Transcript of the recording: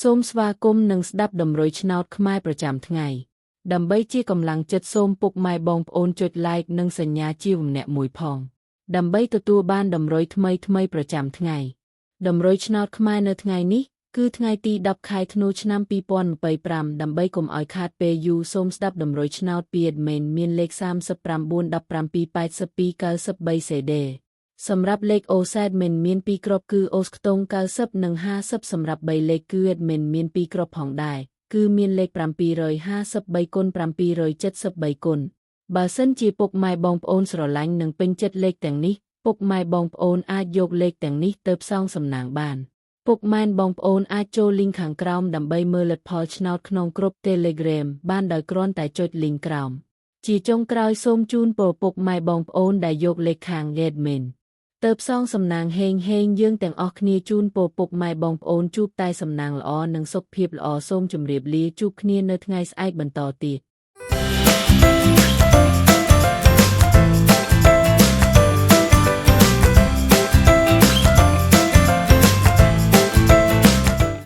សូមស្វាគមន៍និងស្ដាប់តម្រុយឆ្នោតខ្មែរប្រចាំថ្ងៃដើម្បីជាកម្លាំងចិត្តសូមពុកម៉ែបងប្អូនចុច like និងសញ្ញាជាវម្នាក់មួយផងដើម្បីទទួលបានតម្រុយថ្មីប្រចាំថ្ងៃតម្រុយឆ្នោតខ្មែរនៅថ្ងៃនេះគឺថ្ងៃទី10ខែធ្នូឆ្នាំ2025ដើម្បីកុំឲ្យខាតពេលយូរសូមស្ដាប់តម្រុយឆ្នោតពី admin មានលេខ39179290 CD សម្រាប់លេខ OZ មិនមាន2គ្រាប់គឺ OZ ខ្ទង់90និង50សម្រាប់3លេខគឺ admin មាន2គ្រាប់ផងដែរគឺមានលេខ753គុណ773គុណបើសិនជាពុកម៉ែបងប្អូនស្រឡាញ់និងពេញចិត្តលេខទាំងនេះពុកម៉ែបងប្អូនអាចយកលេខទាំងនេះទៅផ្សងសំណាងបានពុកម៉ែបងប្អូនអាចចូល link ខាងក្រោមដើម្បីមើលលទ្ធផលឆ្នោតក្នុងក្រុម Telegram បានដោយគ្រាន់តែចុច link ក្រោមជាចុងក្រោយសូមជូនពរពុកម៉ែបងប្អូនដែលយកលេខខាង adminទៅផ្សងសំណាងហេងយើងទាំងអស់គ្នាជូនពរពុកម៉ែបងប្អូនជួបតែសំណាងល្អនិងសុខភាពល្អសូមជម្រាបលាជួបគ្នានៅថ្ងៃស្អែកបន្តទៀត